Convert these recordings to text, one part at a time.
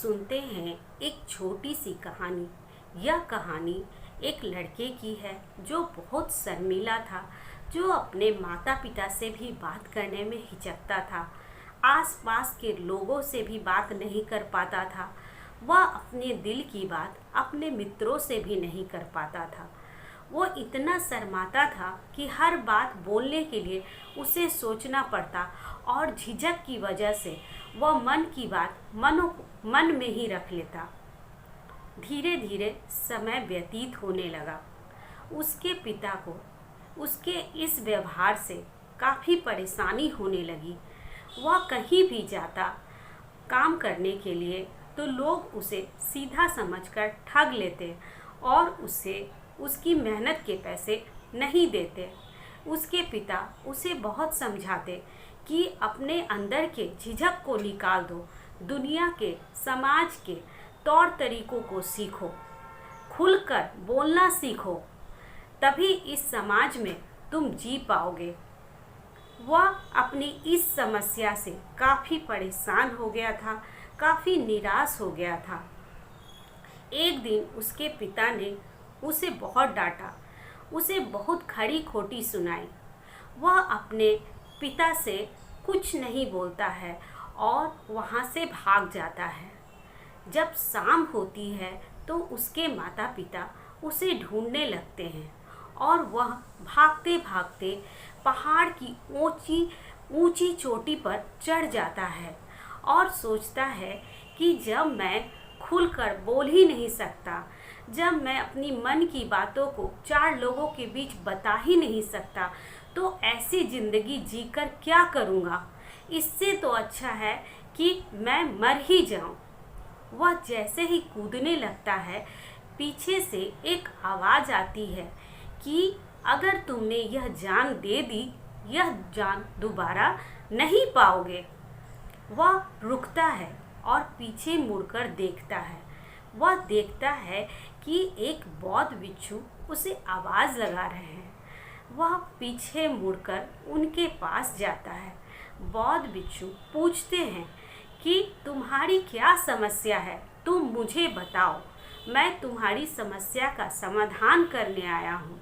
सुनते हैं एक छोटी सी कहानी। यह कहानी एक लड़के की है जो बहुत शर्मीला था, जो अपने माता पिता से भी बात करने में हिचकता था, आसपास के लोगों से भी बात नहीं कर पाता था। वह अपने दिल की बात अपने मित्रों से भी नहीं कर पाता था। वो इतना शर्माता था कि हर बात बोलने के लिए उसे सोचना पड़ता और झिझक की वजह से वह मन की बात मन में ही रख लेता। धीरे धीरे समय व्यतीत होने लगा। उसके पिता को उसके इस व्यवहार से काफ़ी परेशानी होने लगी। वह कहीं भी जाता काम करने के लिए तो लोग उसे सीधा समझकर ठग लेते और उसकी मेहनत के पैसे नहीं देते। उसके पिता उसे बहुत समझाते कि अपने अंदर के झिझक को निकाल दो, दुनिया के समाज के तौर तरीकों को सीखो, खुलकर बोलना सीखो, तभी इस समाज में तुम जी पाओगे। वह अपनी इस समस्या से काफ़ी परेशान हो गया था, काफ़ी निराश हो गया था। एक दिन उसके पिता ने उसे बहुत डांटा, उसे बहुत खरी खोटी सुनाई। वह अपने पिता से कुछ नहीं बोलता है और वहाँ से भाग जाता है। जब शाम होती है तो उसके माता पिता उसे ढूंढने लगते हैं और वह भागते भागते पहाड़ की ऊंची ऊंची चोटी पर चढ़ जाता है और सोचता है कि जब मैं खुलकर बोल ही नहीं सकता, जब मैं अपनी मन की बातों को चार लोगों के बीच बता ही नहीं सकता, तो ऐसी ज़िंदगी जीकर क्या करूँगा। इससे तो अच्छा है कि मैं मर ही जाऊँ। वह जैसे ही कूदने लगता है, पीछे से एक आवाज़ आती है कि अगर तुमने यह जान दे दी, यह जान दोबारा नहीं पाओगे। वह रुकता है और पीछे मुड़कर देखता है। वह देखता है कि एक बौद्ध बिच्छू उसे आवाज़ लगा रहे हैं। वह पीछे मुड़कर उनके पास जाता है। बौद्ध बिच्छू पूछते हैं कि तुम्हारी क्या समस्या है, तुम मुझे बताओ, मैं तुम्हारी समस्या का समाधान करने आया हूँ।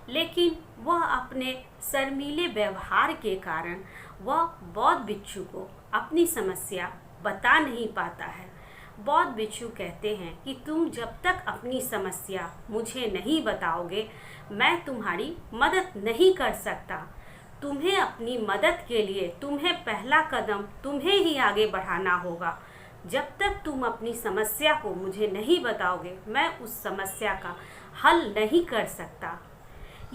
लेकिन वह अपने शर्मीले व्यवहार के कारण वह बौद्ध बिच्छू को अपनी समस्या बता नहीं पाता है। बौद्ध बिच्छू कहते हैं कि तुम जब तक अपनी समस्या मुझे नहीं बताओगे, मैं तुम्हारी मदद नहीं कर सकता। तुम्हें अपनी मदद के लिए तुम्हें पहला कदम तुम्हें ही आगे बढ़ाना होगा। जब तक तुम अपनी समस्या को मुझे नहीं बताओगे, मैं उस समस्या का हल नहीं कर सकता।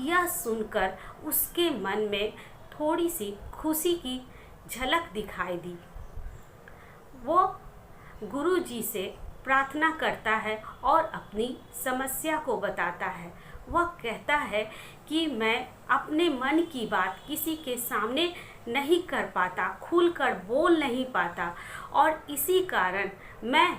यह सुनकर उसके मन में थोड़ी सी खुशी की झलक दिखाई दी। वो गुरुजी से प्रार्थना करता है और अपनी समस्या को बताता है। वह कहता है कि मैं अपने मन की बात किसी के सामने नहीं कर पाता, खुलकर बोल नहीं पाता और इसी कारण मैं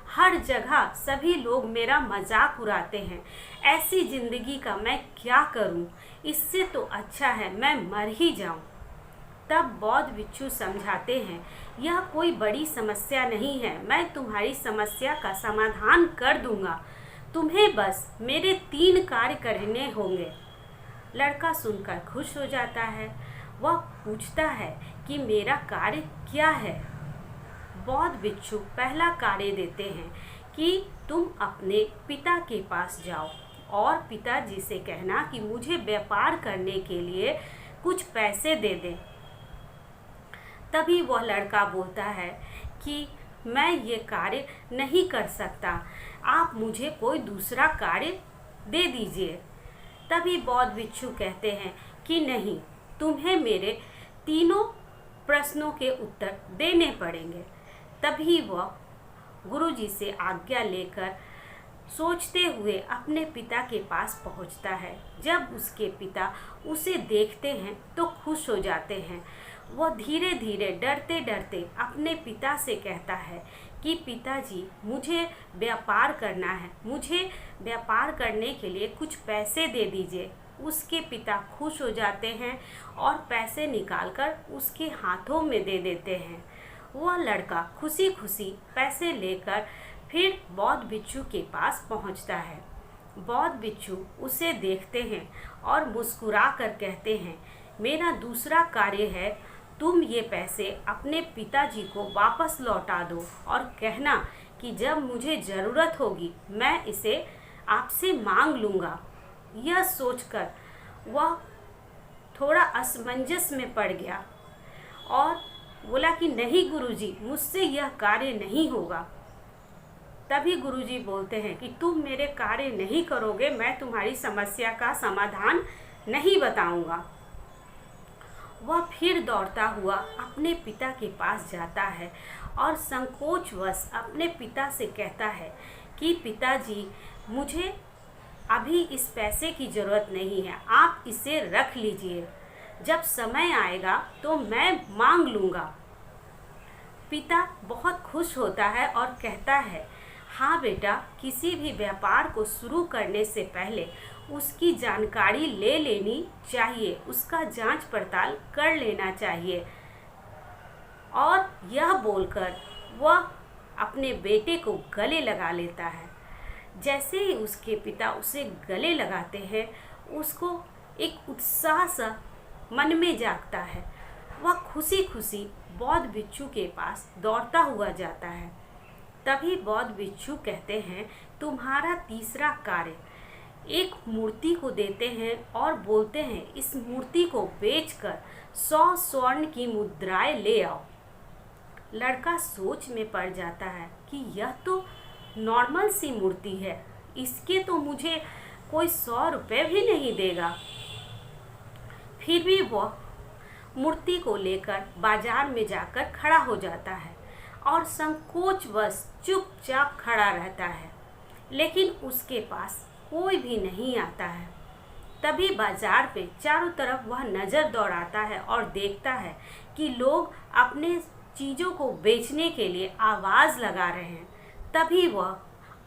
हर जगह सभी लोग मेरा मजाक उड़ाते हैं। ऐसी ज़िंदगी का मैं क्या करूं? इससे तो अच्छा है मैं मर ही जाऊं। तब बौद्ध बिच्छू समझाते हैं, यह कोई बड़ी समस्या नहीं है, मैं तुम्हारी समस्या का समाधान कर दूंगा। तुम्हें बस मेरे 3 कार्य करने होंगे। लड़का सुनकर खुश हो जाता है। वह पूछता है कि मेरा कार्य क्या है। बौद्ध बिच्छू पहला कार्य देते हैं कि तुम अपने पिता के पास जाओ और पिताजी से कहना कि मुझे व्यापार करने के लिए कुछ पैसे दे दें। तभी वह लड़का बोलता है कि मैं ये कार्य नहीं कर सकता, आप मुझे कोई दूसरा कार्य दे दीजिए। तभी बौद्ध बिच्छू कहते हैं कि नहीं, तुम्हें मेरे 3 प्रश्नों के उत्तर देने पड़ेंगे। तभी वह गुरुजी से आज्ञा लेकर सोचते हुए अपने पिता के पास पहुंचता है। जब उसके पिता उसे देखते हैं तो खुश हो जाते हैं। वह धीरे धीरे डरते डरते अपने पिता से कहता है कि पिताजी, मुझे व्यापार करना है, मुझे व्यापार करने के लिए कुछ पैसे दे दीजिए। उसके पिता खुश हो जाते हैं और पैसे निकालकर उसके हाथों में दे देते हैं। वह लड़का खुशी खुशी पैसे लेकर फिर बौद्ध भिक्षु के पास पहुंचता है। बौद्ध भिक्षु उसे देखते हैं और मुस्कुरा कर कहते हैं, मेरा दूसरा कार्य है, तुम ये पैसे अपने पिताजी को वापस लौटा दो और कहना कि जब मुझे ज़रूरत होगी मैं इसे आपसे मांग लूँगा। यह सोचकर वह थोड़ा असमंजस में पड़ गया और बोला कि नहीं गुरुजी, मुझसे यह कार्य नहीं होगा। तभी गुरुजी बोलते हैं कि तुम मेरे कार्य नहीं करोगे, मैं तुम्हारी समस्या का समाधान नहीं बताऊंगा। वह फिर दौड़ता हुआ अपने पिता के पास जाता है और संकोचवश अपने पिता से कहता है कि पिताजी, मुझे अभी इस पैसे की ज़रूरत नहीं है, आप इसे रख लीजिए, जब समय आएगा तो मैं मांग लूँगा। पिता बहुत खुश होता है और कहता है, हाँ बेटा, किसी भी व्यापार को शुरू करने से पहले उसकी जानकारी ले लेनी चाहिए, उसका जांच पड़ताल कर लेना चाहिए। और यह बोलकर वह अपने बेटे को गले लगा लेता है। जैसे ही उसके पिता उसे गले लगाते हैं, उसको एक उत्साह सा मन में जागता है। वह खुशी खुशी बौद्ध भिक्षु के पास दौड़ता हुआ जाता है। तभी बौद्ध भिक्षु कहते हैं, तुम्हारा तीसरा कार्य, एक मूर्ति को देते हैं और बोलते हैं इस मूर्ति को बेचकर 100 स्वर्ण की मुद्राएं ले आओ। लड़का सोच में पड़ जाता है कि यह तो नॉर्मल सी मूर्ति है, इसके तो मुझे कोई 100 रुपये भी नहीं देगा। फिर भी वह मूर्ति को लेकर बाजार में जाकर खड़ा हो जाता है और संकोचवश चुपचाप खड़ा रहता है, लेकिन उसके पास कोई भी नहीं आता है। तभी बाजार पे चारों तरफ वह नज़र दौड़ाता है और देखता है कि लोग अपने चीज़ों को बेचने के लिए आवाज़ लगा रहे हैं। तभी वह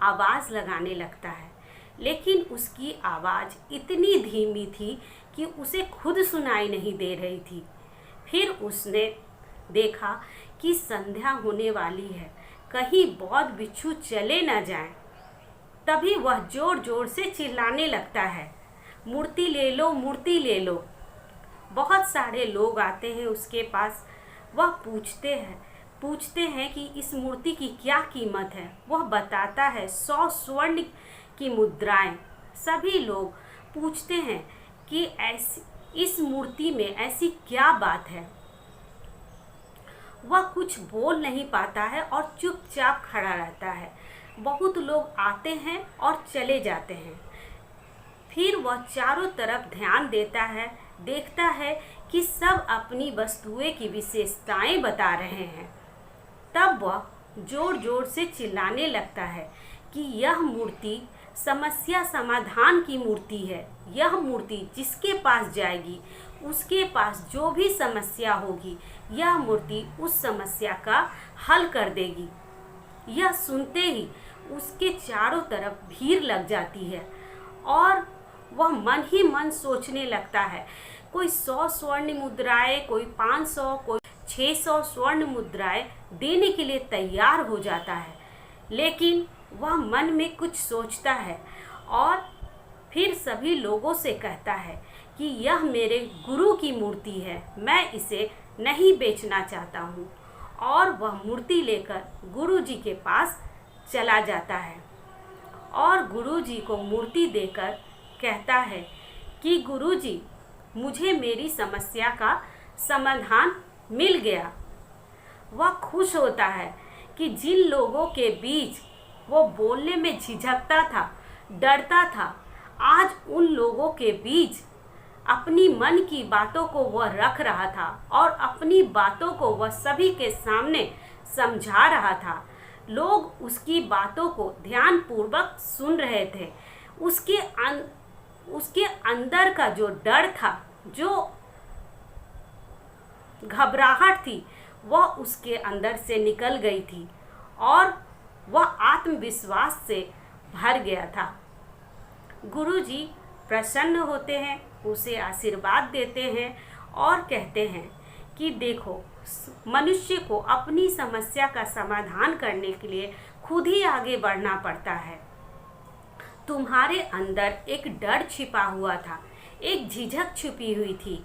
आवाज़ लगाने लगता है, लेकिन उसकी आवाज़ इतनी धीमी थी कि उसे खुद सुनाई नहीं दे रही थी। फिर उसने देखा कि संध्या होने वाली है, कहीं बौद्ध भिक्षु चले न जाएं। तभी वह जोर जोर से चिल्लाने लगता है, मूर्ति ले लो, मूर्ति ले लो। बहुत सारे लोग आते हैं उसके पास। वह पूछते हैं कि इस मूर्ति की क्या कीमत है। वह बताता है 100 स्वर्ण की मुद्राएं। सभी लोग पूछते हैं कि इस मूर्ति में ऐसी क्या बात है। वह कुछ बोल नहीं पाता है और चुपचाप खड़ा रहता है। बहुत लोग आते हैं और चले जाते हैं। फिर वह चारों तरफ ध्यान देता है, देखता है कि सब अपनी वस्तुएं की विशेषताएं बता रहे हैं। तब वह जोर जोर से चिल्लाने लगता है कि यह मूर्ति समस्या समाधान की मूर्ति है। यह मूर्ति जिसके पास जाएगी, उसके पास जो भी समस्या होगी, यह मूर्ति उस समस्या का हल कर देगी। यह सुनते ही उसके चारों तरफ भीड़ लग जाती है और वह मन ही मन सोचने लगता है, कोई 100 स्वर्ण मुद्राएं, कोई 500, कोई 600 स्वर्ण मुद्राएं देने के लिए तैयार हो जाता है। लेकिन वह मन में कुछ सोचता है और फिर सभी लोगों से कहता है कि यह मेरे गुरु की मूर्ति है, मैं इसे नहीं बेचना चाहता हूँ। और वह मूर्ति लेकर गुरुजी के पास चला जाता है और गुरुजी को मूर्ति देकर कहता है कि गुरुजी, मुझे मेरी समस्या का समाधान मिल गया। वह खुश होता है कि जिन लोगों के बीच वो बोलने में झिझकता था, डरता था, आज उन लोगों के बीच अपनी मन की बातों को वह रख रहा था और अपनी बातों को वह सभी के सामने समझा रहा था। लोग उसकी बातों को ध्यानपूर्वक सुन रहे थे। उसके अंदर का जो डर था, जो घबराहट थी, वह उसके अंदर से निकल गई थी और वह आत्मविश्वास से भर गया था। गुरुजी प्रसन्न होते हैं, उसे आशीर्वाद देते हैं और कहते हैं कि देखो, मनुष्य को अपनी समस्या का समाधान करने के लिए खुद ही आगे बढ़ना पड़ता है। तुम्हारे अंदर एक डर छिपा हुआ था, एक झिझक छुपी हुई थी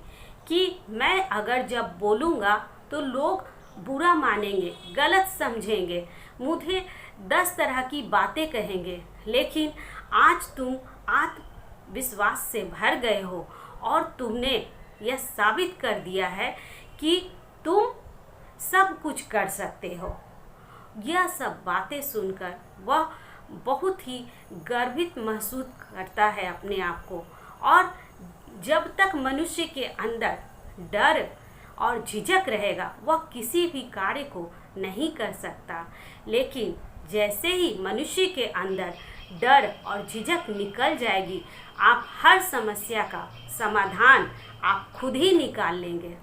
कि मैं अगर जब बोलूँगा तो लोग बुरा मानेंगे, गलत समझेंगे, मुझे 10 तरह की बातें कहेंगे। लेकिन आज तुम आत्मविश्वास से भर गए हो और तुमने यह साबित कर दिया है कि तुम सब कुछ कर सकते हो। यह सब बातें सुनकर वह बहुत ही गर्वित महसूस करता है अपने आप को। और जब तक मनुष्य के अंदर डर और झिझक रहेगा वह किसी भी कार्य को नहीं कर सकता। लेकिन जैसे ही मनुष्य के अंदर डर और झिझक निकल जाएगी, आप हर समस्या का समाधान आप खुद ही निकाल लेंगे।